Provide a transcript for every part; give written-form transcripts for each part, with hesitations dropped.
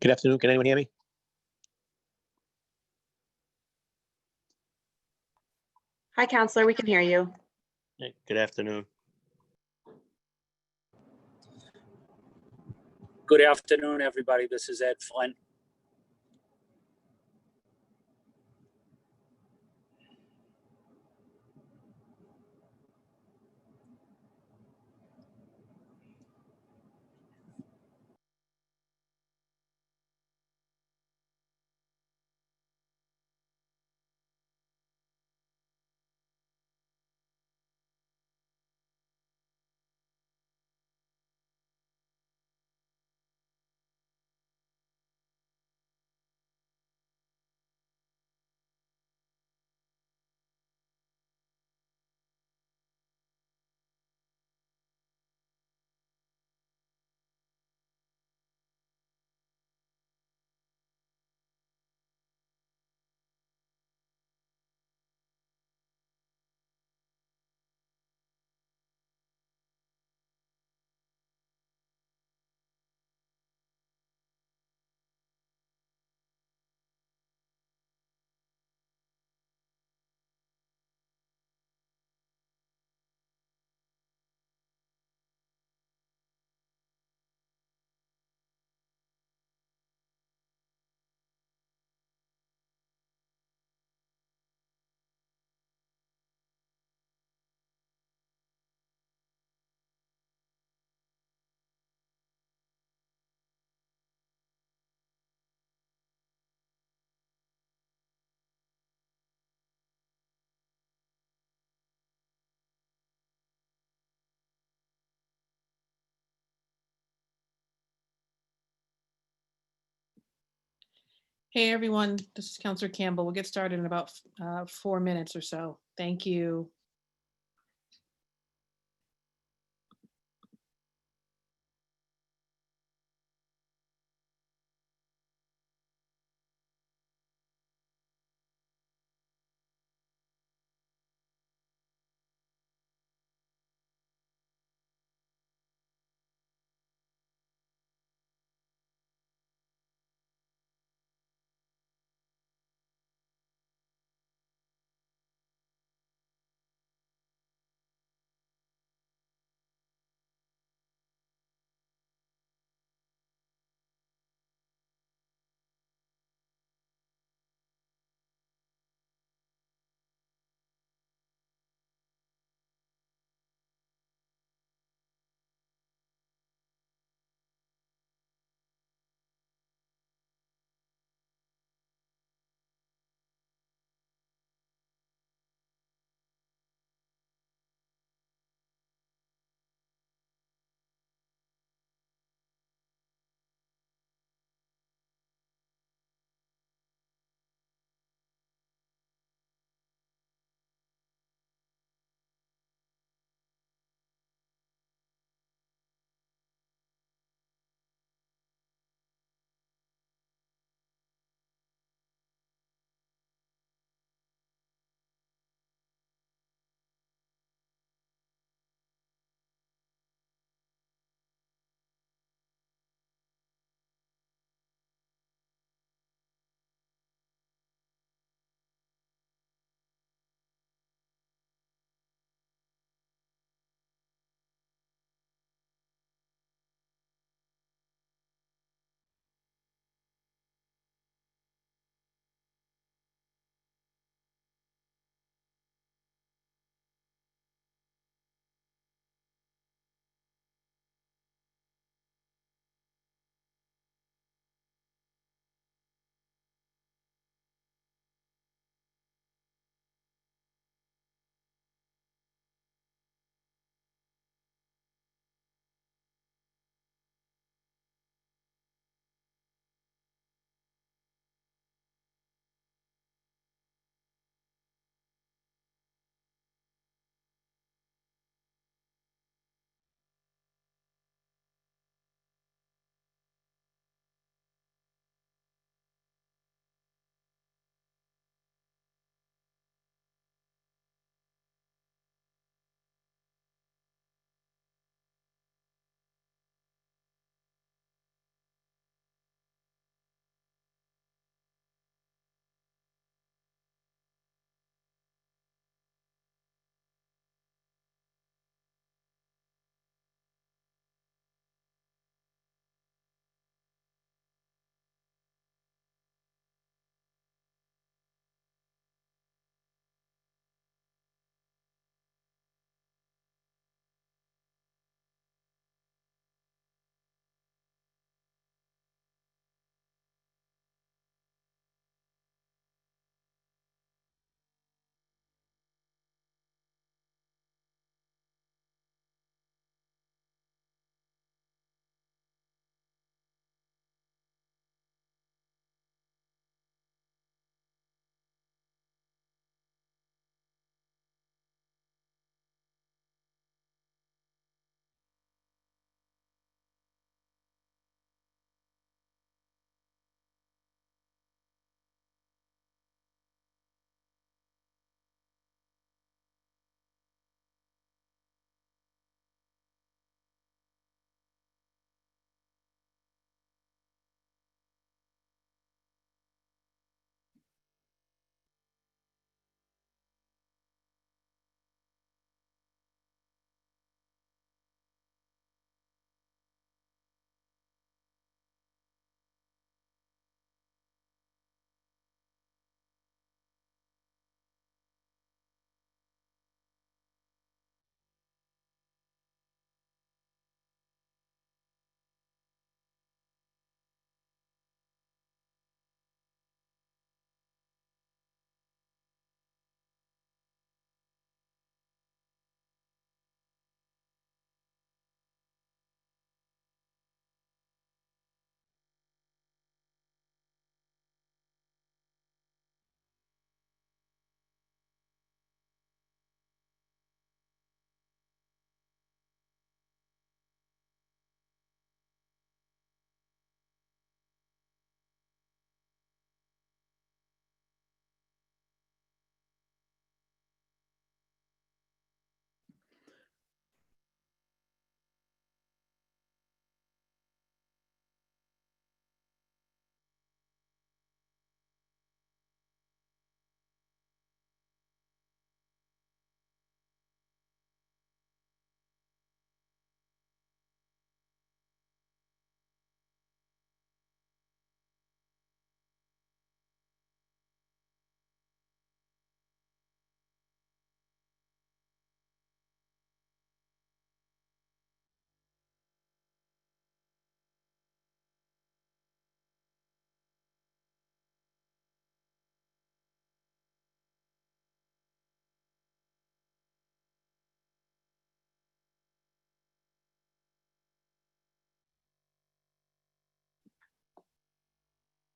Good afternoon. Can anyone hear me? Hi, Counselor. We can hear you. Hey, good afternoon. Good afternoon, everybody. This is Ed Flynn. Hey, everyone, this is Counselor Campbell. We'll get started in about 4 minutes or so. Thank you.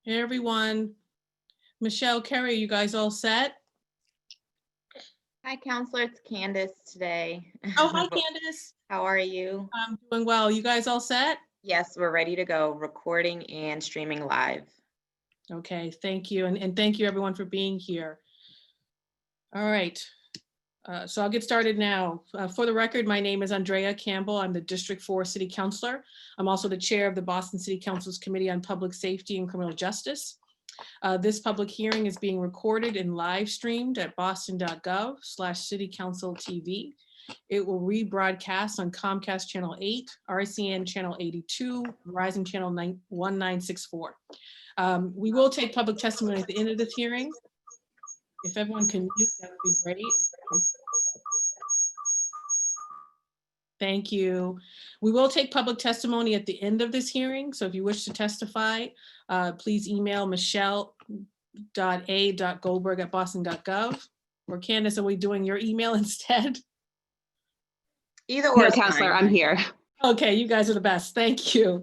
Hey, everyone. Michelle, Kerry, you guys all set? Hi, Counselor. It's Candace today. Oh, hi, Candace. How are you? I'm doing well. You guys all set? Yes, we're ready to go, recording and streaming live. Okay, thank you. And thank you, everyone, for being here. All right. So I'll get started now. For the record, my name is Andrea Campbell. I'm the District 4 City Councilor. I'm also the chair of the Boston City Council's Committee on Public Safety and Criminal Justice. This public hearing is being recorded and live streamed at boston.gov/citycounciltv. It will rebroadcast on Comcast Channel 8, RCN Channel 82, Verizon Channel 1964. We will take public testimony at the end of this hearing. If everyone can mute, that would be great. Thank you. We will take public testimony at the end of this hearing. So if you wish to testify, please email michelle.a.goldberg@boston.gov. Or Candace, are we doing your email instead? Either or, No, is Counselor, fine. I'm here. Okay, you guys are the best. Thank you.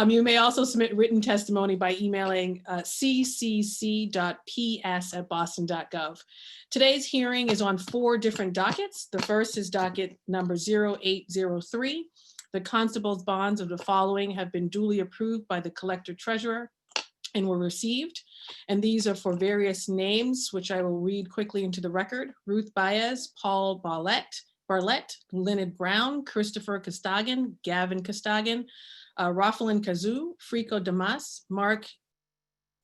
You may also submit written testimony by emailing ccc.ps@boston.gov. Today's hearing is on 4 different dockets. The first is docket number 0803. The constable's bonds of the following have been duly approved by the collector treasurer and were received. And these are for various names, which I will read quickly into the record. Ruth Baez, Paul Barlett, Leonard Brown, Christopher Costagan, Gavin Costagan, Rafalin Kazoo, Frico Damas, Mark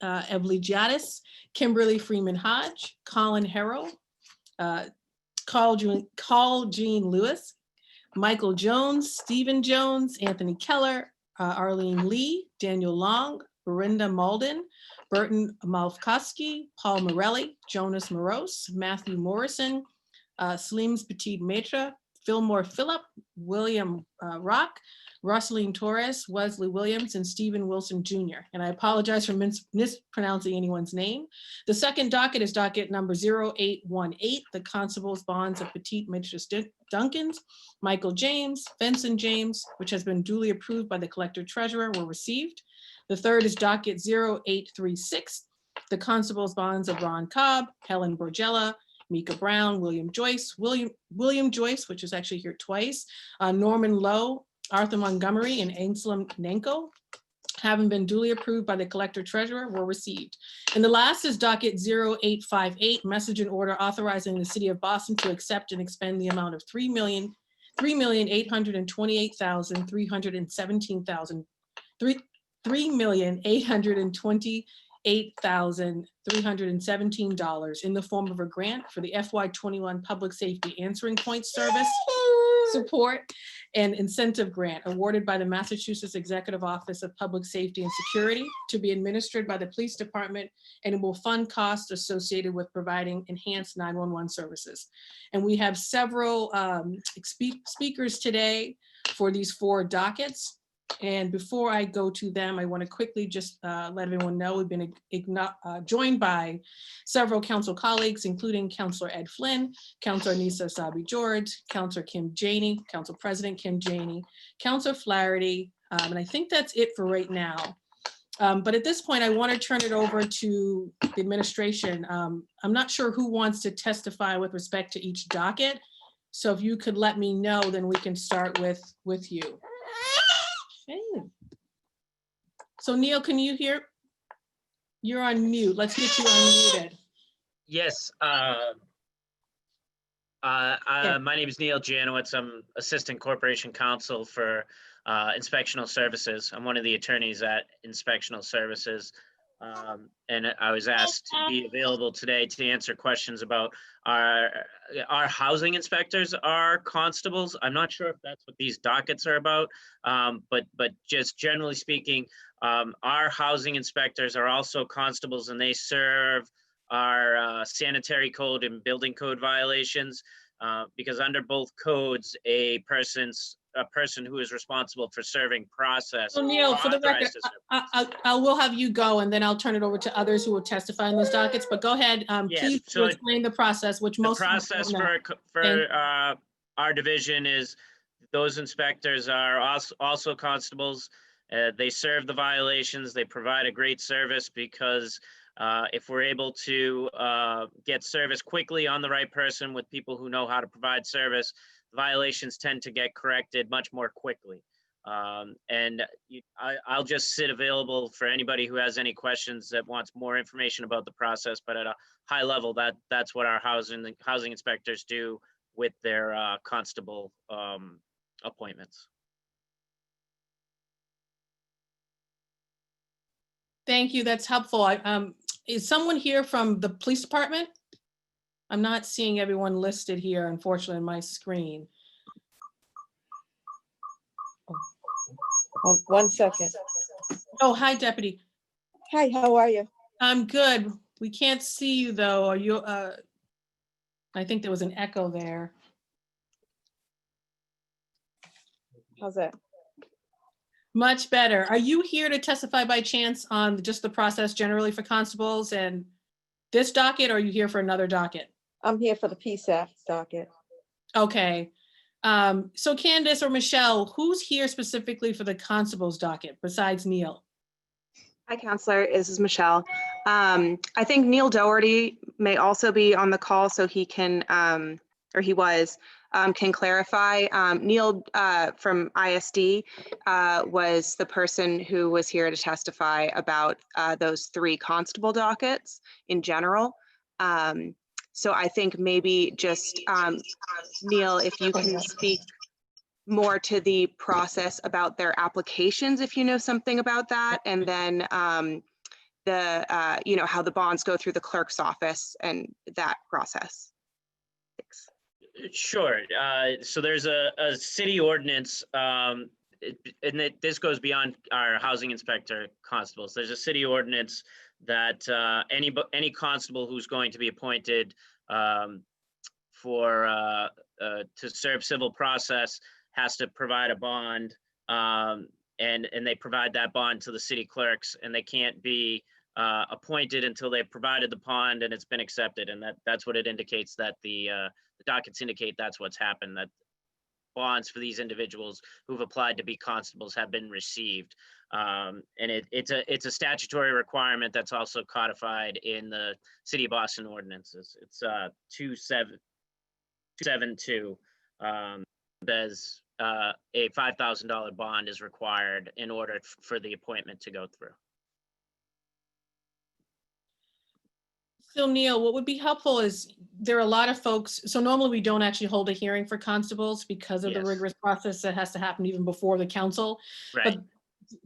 Evligiadis, Kimberly Freeman Hodge, Colin Harrell, Carl Jean Lewis, Michael Jones, Stephen Jones, Anthony Keller, Arlene Lee, Daniel Long, Verinda Malden, Burton Malfkowski, Paul Morelli, Jonas Morose, Matthew Morrison, Slims Petit Maitre, Fillmore Phillip, William Rock, Rosaline Torres, Wesley Williams, and Stephen Wilson Jr. And I apologize for mispronouncing anyone's name. The second docket is docket number 0818, the constable's bonds of Petit Maitre Duncans, Michael James, Benson James, which has been duly approved by the collector treasurer, were received. The third is docket 0836, the constable's bonds of Ron Cobb, Helen Borgella, Mika Brown, William Joyce, which is actually here twice, Norman Lowe, Arthur Montgomery, and Anselm Nenko, having been duly approved by the collector treasurer, were received. And the last is docket 0858, message and order authorizing the city of Boston to accept and expend the amount of $3,828,317 in the form of a grant for the FY21 Public Safety Answering Point Service Support and Incentive Grant awarded by the Massachusetts Executive Office of Public Safety and Security to be administered by the Police Department, and it will fund costs associated with providing enhanced 911 services. And we have several speakers today for these 4 dockets. And before I go to them, I want to quickly just let everyone know we've been joined by several council colleagues, including Councilor Ed Flynn, Councilor Nisa Sabi George, Councilor Kim Janey, Council President Kim Janey, Councilor Flaherty, and I think that's it for right now. But at this point, I want to turn it over to the administration. I'm not sure who wants to testify with respect to each docket. So if you could let me know, then we can start with you. Okay. So Neil, can you hear? You're on mute. Let's get you unmuted. Yes. My name is Neil Janowitz. I'm Assistant Corporation Counsel for Inspectional Services. I'm one of the attorneys at Inspectional Services. And I was asked to be available today to answer questions about our housing inspectors are constables. I'm not sure if that's what these dockets are about, but just generally speaking, our housing inspectors are also constables, and they serve our sanitary code and building code violations, because under both codes, a person who is responsible for serving process. So Neil, for the record, I will have you go, and then I'll turn it over to others who will testify in those dockets. But go ahead, Yes, please so explain the process, which the most process people don't know. for our division is those inspectors are also constables. They serve the violations. They provide a great service because if we're able to get service quickly on the right person with people who know how to provide service, violations tend to get corrected much more quickly. I'll just sit available for anybody who has any questions that wants more information about the process, but at a high level, that's what our housing inspectors do with their constable appointments. Thank you, that's helpful. Is someone here from the police department? I'm not seeing everyone listed here, unfortunately, on my screen. One second. Oh, hi, Deputy. Hi, how are you? I'm good. We can't see you, though. Are you, I think there was an echo there. How's that? Much better. Are you here to testify by chance on just the process generally for constables and this docket, or are you here for another docket? I'm here for the PSAP docket. Okay. So Candace or Michelle, who's here specifically for the constable's docket besides Neil? Hi, Counselor. This is Michelle. I think Neil Doherty may also be on the call, so he can, or he was, can clarify. Neil from ISD was the person who was here to testify about those 3 constable dockets in general. So I think maybe just, Neil, if you can speak more to the process about their applications, if you know something about that, and then you know, how the bonds go through the clerk's office and that process. Thanks. Sure. So there's a city ordinance, and this goes beyond our housing inspector constables. There's a city ordinance that any constable who's going to be appointed to serve civil process has to provide a bond, and they provide that bond to the city clerks, and they can't be appointed until they've provided the bond and it's been accepted. And that's what it indicates, that the dockets indicate that's what's happened, that bonds for these individuals who've applied to be constables have been received. And it's a statutory requirement that's also codified in the City of Boston ordinances. It's 2772. There's a $5,000 bond is required in order for the appointment to go through. So Neil, what would be helpful is there are a lot of folks, so normally we don't actually hold a hearing for constables because of the Yes. rigorous process that has to happen even before the council. Right. But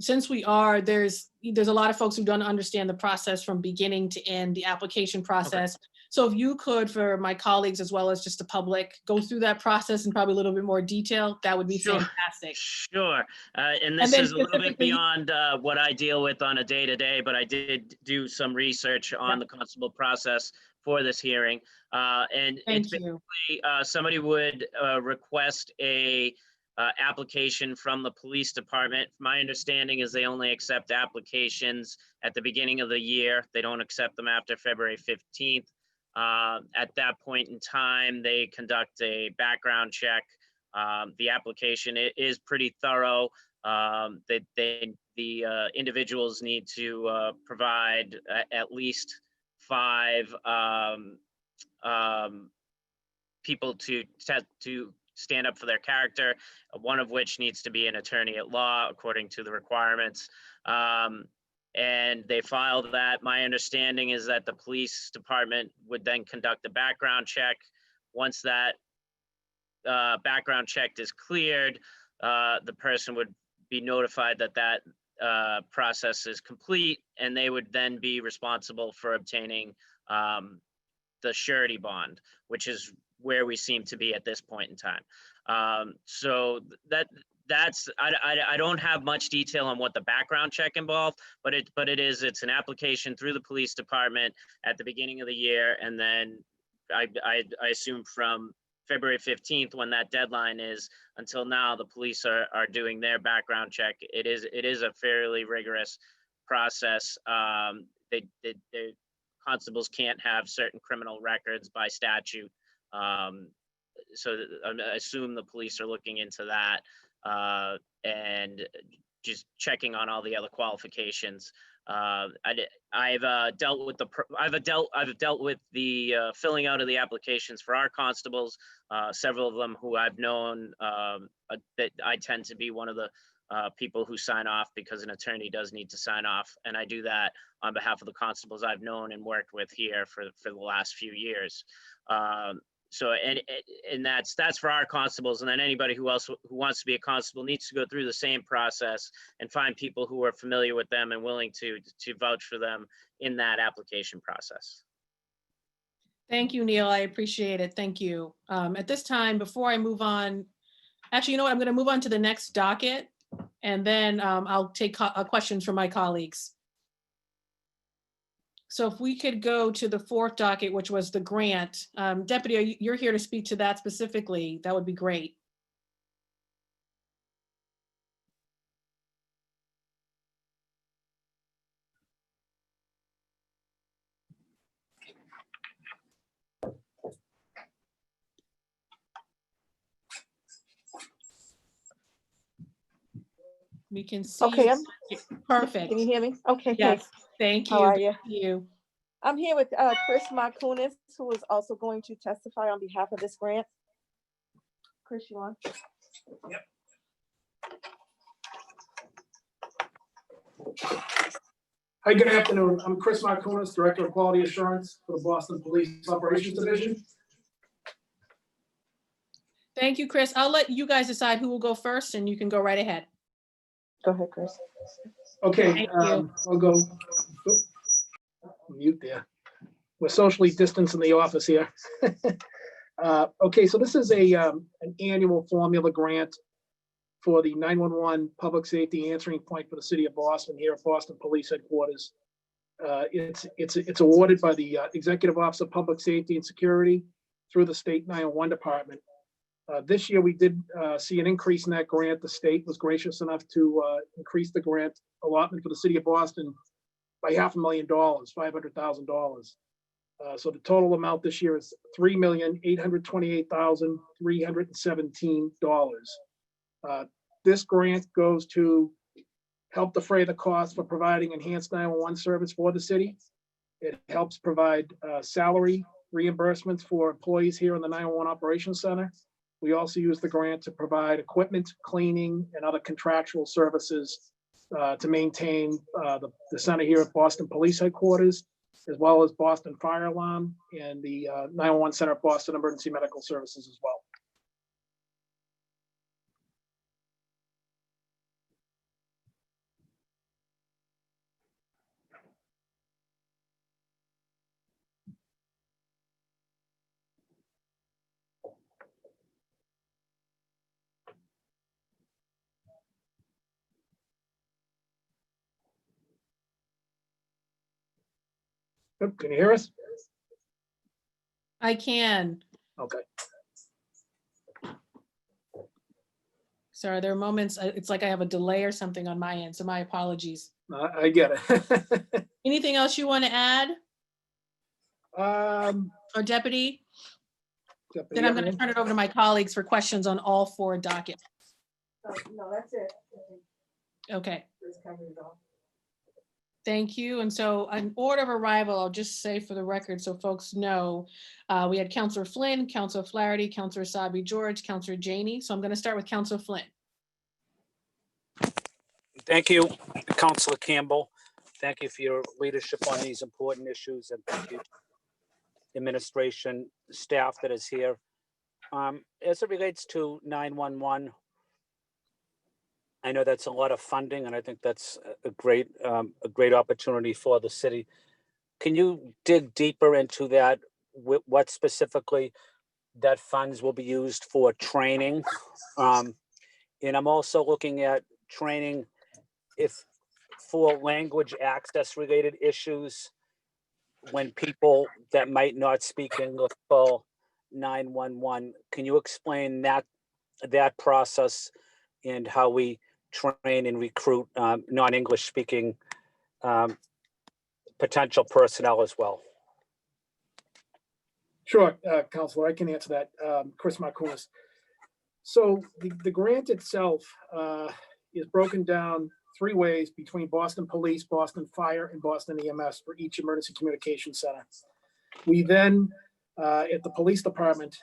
since we are, there's a lot of folks who don't understand the process from beginning to end, the application process. So if you could, for my colleagues as well as just the public, go through that process in probably a little bit more detail, that would be Sure. fantastic. Sure. And this then is a little bit specifically- beyond what I deal with on a day-to-day, but I did do some research on the constable process for this hearing. And it's Thank you. basically, somebody would request a application from the police department. My understanding is they only accept applications at the beginning of the year. They don't accept them after February 15th. At that point in time, they conduct a background check. The application is pretty thorough. The individuals need to provide at least 5 people to stand up for their character, one of which needs to be an attorney at law according to the requirements. And they filed that. My understanding is that the police department would then conduct a background check. Once that background check is cleared, the person would be notified that that process is complete, and they would then be responsible for obtaining the surety bond, which is where we seem to be at this point in time. So I don't have much detail on what the background check involved, but it's an application through the police department at the beginning of the year, and then I assume from February 15th, when that deadline is, until now, the police are doing their background check. It is a fairly rigorous process. The constables can't have certain criminal records by statute. So I assume the police are looking into that. And just checking on all the other qualifications. I've dealt with the filling out of the applications for our constables. Several of them who I've known, that I tend to be one of the people who sign off because an attorney does need to sign off, and I do that on behalf of the constables I've known and worked with here for the last few years. So and that's for our constables, and then anybody who wants to be a constable needs to go through the same process and find people who are familiar with them and willing to vouch for them in that application process. Thank you, Neil. I appreciate it. Thank you. At this time, before I move on, actually, you know what? I'm going to move on to the next docket, and then I'll take questions from my colleagues. So if we could go to the fourth docket, which was the grant. Deputy, you're here to speak to that specifically. That would be great. We can see. Okay, Perfect. can you hear me? Okay, Yes, thank you. How are Thank you? you. I'm here with Chris Markounis, who is also going to testify on behalf of this grant. Chris, you on? Hi, good afternoon. I'm Chris Markounis, Director of Quality Assurance for the Boston Police Operations Division. Thank you, Chris. I'll let you guys decide who will go first, and you can go right ahead. Go ahead, Chris. Okay, Thank you. I'll go. Mute there. We're socially distanced in the office here. Okay, so this is an annual formula grant for the 911 public safety answering point for the city of Boston here at Boston Police Headquarters. It's awarded by the Executive Office of Public Safety and Security through the state 911 department. This year we did see an increase in that grant. The state was gracious enough to increase the grant allotment for the city of Boston by $500,000, $500,000. So the total amount this year is $3,828,317. This grant goes to help defray the cost for providing enhanced 911 service for the city. It helps provide salary reimbursements for employees here in the 911 Operations Center. We also use the grant to provide equipment, cleaning, and other contractual services to maintain the center here at Boston Police Headquarters, as well as Boston Fire Alarm and the 911 Center at Boston Emergency Medical Services as well. Yep, can you hear us? I can. Okay. Sorry, there are moments, it's like I have a delay or something on my end, so my apologies. I get it. Anything else you want to add, Um, or Deputy? Deputy, Then I'm going to everything? turn it over to my colleagues for questions on all four dockets. No, that's it. Okay, Chris covered it all. thank you. And so in order of arrival, I'll just say for the record, so folks know, we had Councilor Flynn, Councilor Flaherty, Councilor Sabi George, Councilor Janey. So I'm going to start with Councilor Flynn. Thank you, Councilor Campbell. Thank you for your leadership on these important issues, and thank you, administration, staff that is here. As it relates to 911, I know that's a lot of funding, and I think that's a great opportunity for the city. Can you dig deeper into that? What specifically that funds will be used for training? And I'm also looking at training if for language access related issues when people that might not speak English call 911. Can you explain that process and how we train and recruit non-English speaking potential personnel as well? Sure, Counselor, I can answer that. Chris Markounis. So the grant itself is broken down 3 ways between Boston Police, Boston Fire, and Boston EMS for each emergency communication center. We then, at the police department,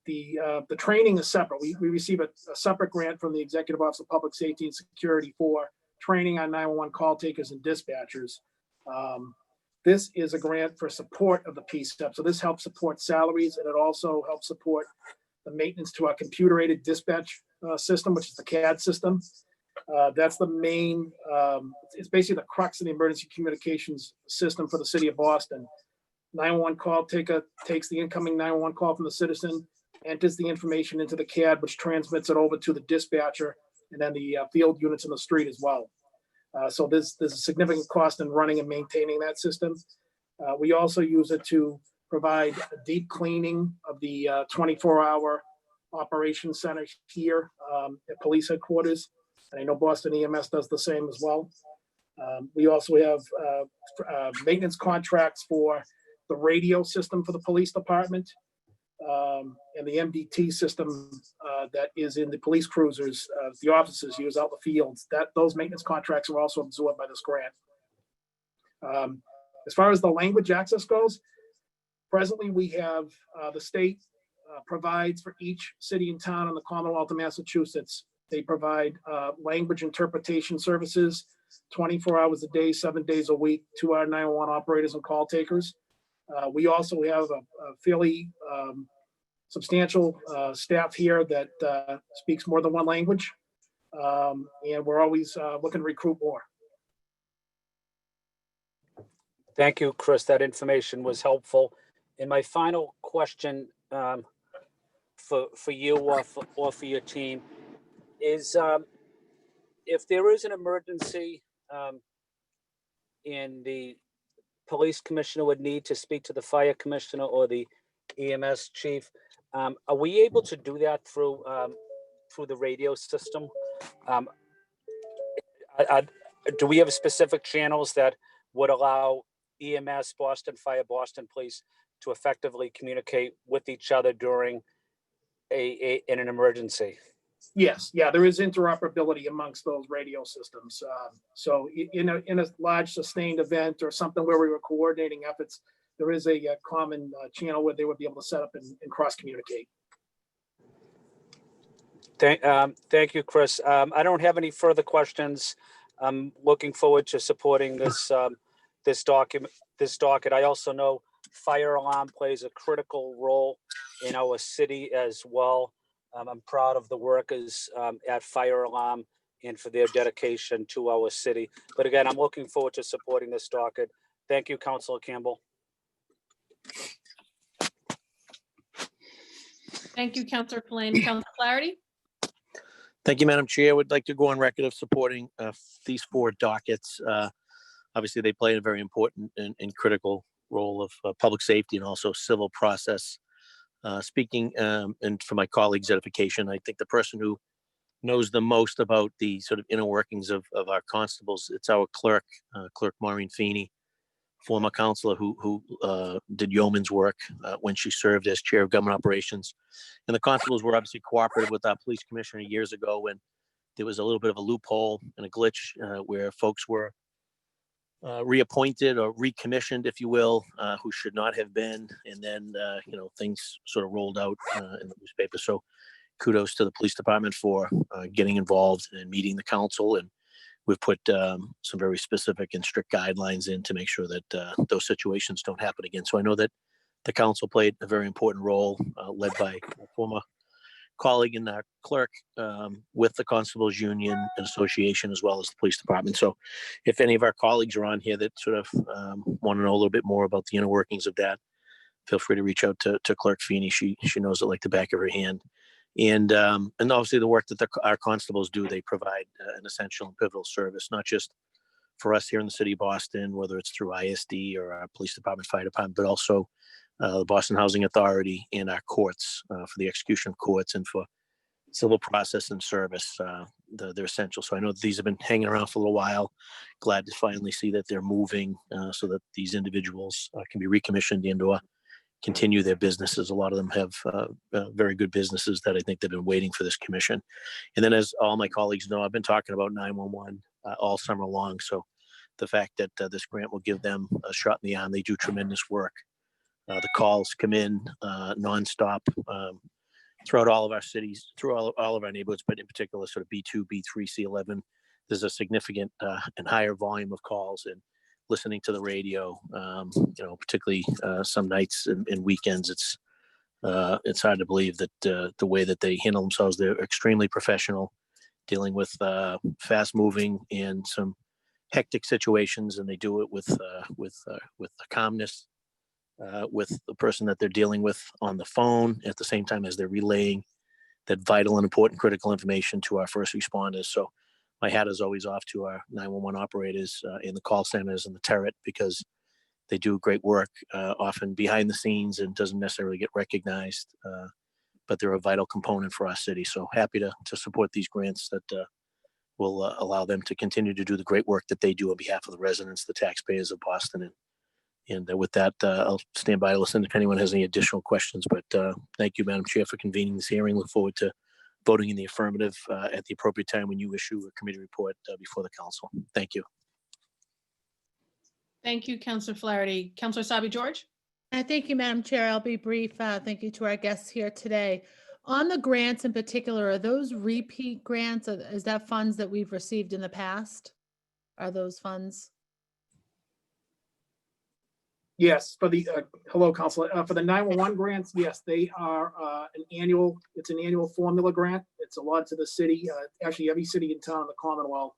the training is separate. We receive a separate grant from the Executive Office of Public Safety and Security for training on 911 call takers and dispatchers. This is a grant for support of the PSTEP. So this helps support salaries, and it also helps support the maintenance to our computer-aided dispatch system, which is the CAD system. That's the main, it's basically the crux of the emergency communications system for the city of Boston. 911 call taker takes the incoming 911 call from the citizen, enters the information into the CAD, which transmits it over to the dispatcher and then the field units in the street as well. So there's a significant cost in running and maintaining that system. We also use it to provide a deep cleaning of the 24-hour operations center here at police headquarters. And I know Boston EMS does the same as well. We also have maintenance contracts for the radio system for the police department and the MDT system that is in the police cruisers, the officers use out in the fields. Those maintenance contracts are also absorbed by this grant. As far as the language access goes, presently we have the state provides for each city and town in the Commonwealth of Massachusetts. They provide language interpretation services 24 hours a day, 7 days a week to our 911 operators and call takers. We also have a fairly substantial staff here that speaks more than one language. And we're always looking to recruit more. Thank you, Chris. That information was helpful. And my final question for you or for your team is if there is an emergency and the police commissioner would need to speak to the fire commissioner or the EMS chief, are we able to do that through the radio system? Do we have specific channels that would allow EMS, Boston Fire, Boston Police to effectively communicate with each other during in an emergency? Yes, yeah, there is interoperability amongst those radio systems. So in a large sustained event or something where we were coordinating efforts, there is a common channel where they would be able to set up and cross communicate. Thank you, Chris. I don't have any further questions. I'm looking forward to supporting this this docket. I also know fire alarm plays a critical role in our city as well. I'm proud of the workers at Fire Alarm and for their dedication to our city. But again, I'm looking forward to supporting this docket. Thank you, Councilor Campbell. Thank you, Councilor Flynn. Councilor Flaherty? Thank you, Madam Chair. Would like to go on record of supporting these 4 dockets. Obviously, they play a very important and critical role of public safety and also civil process. Speaking and for my colleagues' edification, I think the person who knows the most about the sort of inner workings of our constables, it's our clerk, Clerk Maureen Feeney, former counselor who did yeoman's work when she served as chair of government operations. And the constables were obviously cooperative with our police commissioner years ago when there was a little bit of a loophole and a glitch where folks were reappointed or recommissioned, if you will, who should not have been. And then, things sort of rolled out in the newspaper. So kudos to the police department for getting involved and meeting the council. And we've put some very specific and strict guidelines in to make sure that those situations don't happen again. So I know that the council played a very important role led by a former colleague and our clerk with the Constables Union and Association, as well as the police department. So if any of our colleagues are on here that sort of want to know a little bit more about the inner workings of that, feel free to reach out to Clerk Feeney. She knows it like the back of her hand. And obviously the work that our constables do, they provide an essential and pivotal service, not just for us here in the city of Boston, whether it's through ISD or our police department, fire department, but also the Boston Housing Authority and our courts for the execution of courts and for civil process and service. They're essential. So I know these have been hanging around for a little while. Glad to finally see that they're moving so that these individuals can be recommissioned and or continue their businesses. A lot of them have very good businesses that I think they've been waiting for this commission. And then, as all my colleagues know, I've been talking about 911 all summer long. So the fact that this grant will give them a shot in the arm, they do tremendous work. The calls come in nonstop throughout all of our cities, through all of our neighborhoods, but in particular, sort of B2, B3, C11. There's a significant and higher volume of calls, and listening to the radio, particularly some nights and weekends, it's hard to believe that the way that they handle themselves, they're extremely professional, dealing with fast moving and some hectic situations, and they do it with calmness, with the person that they're dealing with on the phone at the same time as they're relaying that vital and important critical information to our first responders. So my hat is always off to our 911 operators in the call centers and the turret, because they do great work, often behind the scenes, and doesn't necessarily get recognized, but they're a vital component for our city. So happy to support these grants that will allow them to continue to do the great work that they do on behalf of the residents, the taxpayers of Boston. And with that, I'll stand by to listen if anyone has any additional questions. But thank you, Madam Chair, for convening this hearing. Look forward to voting in the affirmative at the appropriate time when you issue a committee report before the council. Thank you. Thank you, Councilor Flaherty. Councilor Sabi George? Thank you, Madam Chair. I'll be brief. Thank you to our guests here today. On the grants in particular, are those repeat grants? Is that funds that we've received in the past? Are those funds? Yes, for the, hello, Counselor, for the 911 grants, yes, they are it's an annual formula grant. It's allotted to the city, actually every city in town in the Commonwealth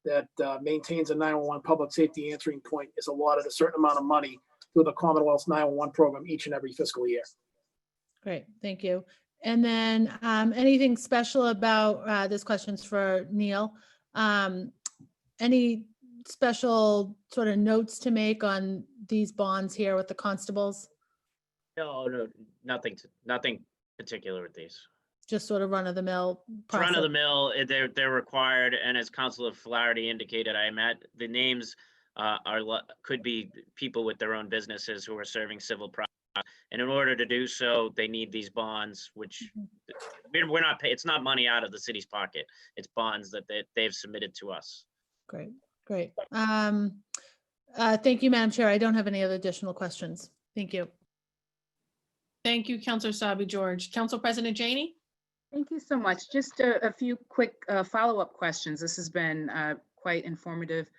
that maintains a 911 public safety answering point is allotted a certain amount of money through the Commonwealth's 911 program each and every fiscal year. Great, thank you. And then anything special about, this question's for Neil. Any special sort of notes to make on these bonds here with the constables? No, nothing particular with these. Just sort of run of the mill process? Run of the mill, they're required, and as Councilor Flaherty indicated, the names could be people with their own businesses who are serving civil process. And in order to do so, they need these bonds, which we're not paying. It's not money out of the city's pocket. It's bonds that they've submitted to us. Great. Thank you, Madam Chair. I don't have any other additional questions. Thank you. Thank you, Councilor Sabi George. Council President Janey? Thank you so much. Just a few quick follow-up questions. This has been quite informative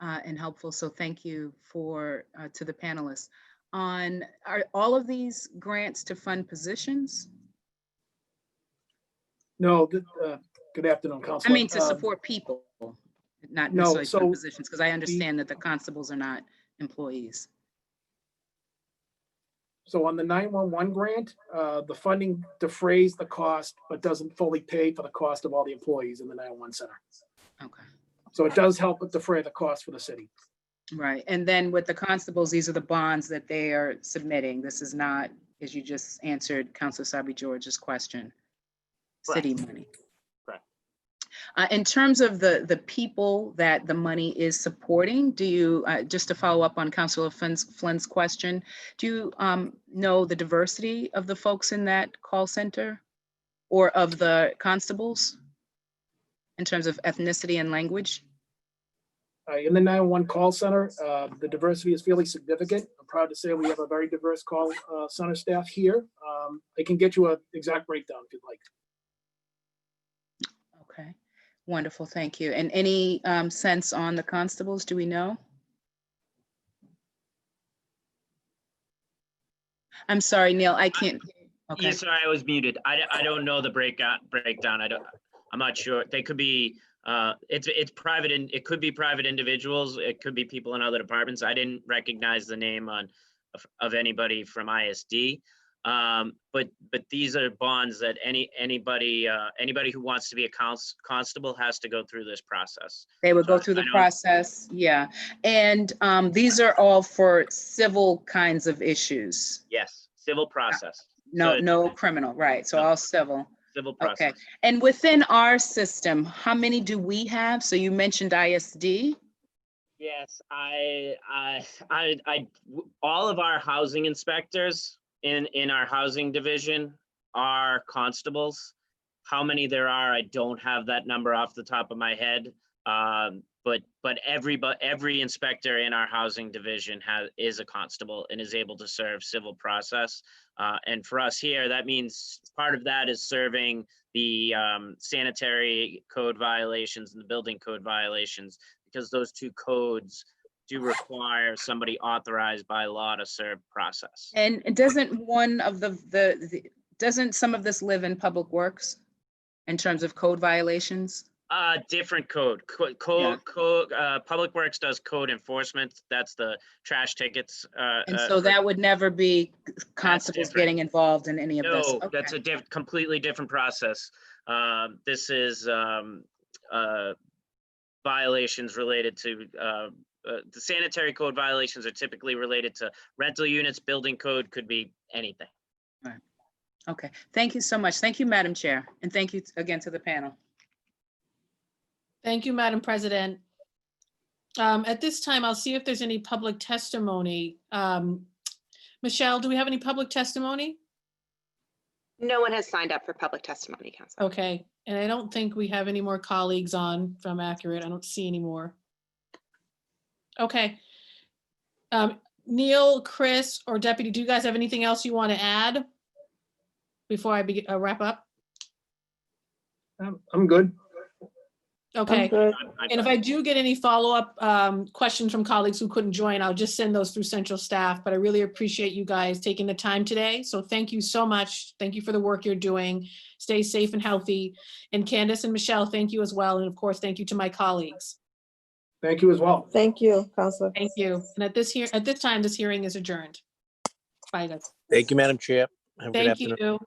and helpful, so thank you to the panelists. Are all of these grants to fund positions? No, good afternoon, Councilor. I mean, to support people, not no, necessarily fund positions, because I understand that the constables are not employees. So on the 911 grant, the funding defrays the cost, but doesn't fully pay for the cost of all the employees in the 911 center. Okay. So it does help defray the cost for the city. Right. And then with the constables, these are the bonds that they are submitting. This is not, as you just answered Councilor Sabi George's question, city money. Correct. In terms of the people that the money is supporting, do you, just to follow up on Councilor Flynn's question, do you know the diversity of the folks in that call center or of the constables in terms of ethnicity and language? In the 911 call center, the diversity is fairly significant. I'm proud to say we have a very diverse call center staff here. I can get you an exact breakdown if you'd like. Okay, wonderful, thank you. And any sense on the constables, do we know? I'm sorry, Neil, I can't. Okay. Yeah, sorry, I was muted. I don't know the breakdown. I'm not sure. They could be, it's private, and it could be private individuals. It could be people in other departments. I didn't recognize the name of anybody from ISD. But these are bonds that anybody who wants to be a constable has to go through this process. They would go through the process, yeah. And these are all for civil kinds of issues. Yes, civil process. No criminal, right? So all civil. Civil process. Okay. And within our system, how many do we have? So you mentioned ISD. Yes, all of our housing inspectors in our housing division are constables. How many there are, I don't have that number off the top of my head. But every inspector in our housing division is a constable and is able to serve civil process. And for us here, that means part of that is serving the sanitary code violations and the building code violations, because those two codes do require somebody authorized by law to serve process. And doesn't one of doesn't some of this live in Public Works in terms of code violations? Different code. Public Works does code enforcement. That's the trash tickets. And so that would never be constables different. getting involved in any of this? No, that's a completely different process. This is violations related to the sanitary code violations are typically related to rental units. Building code could be anything. Right. Okay, thank you so much. Thank you, Madam Chair. And thank you again to the panel. Thank you, Madam President. At this time, I'll see if there's any public testimony. Michelle, do we have any public testimony? No one has signed up for public testimony, Council. Okay, and I don't think we have any more colleagues on from Accurate. I don't see any more. Okay. Neil, Chris, or Deputy, do you guys have anything else you want to add before I wrap up? I'm good. Okay. I'm good. And if I do get any follow-up questions from colleagues who couldn't join, I'll just send those through central staff, but I really appreciate you guys taking the time today. So thank you so much. Thank you for the work you're doing. Stay safe and healthy. And Candace and Michelle, thank you as well. And of course, thank you to my colleagues. Thank you as well. Thank you, Counselor. Thank you. And at this time, this hearing is adjourned. Bye, guys. Thank you, Madam Chair. Have a good Thank afternoon. you.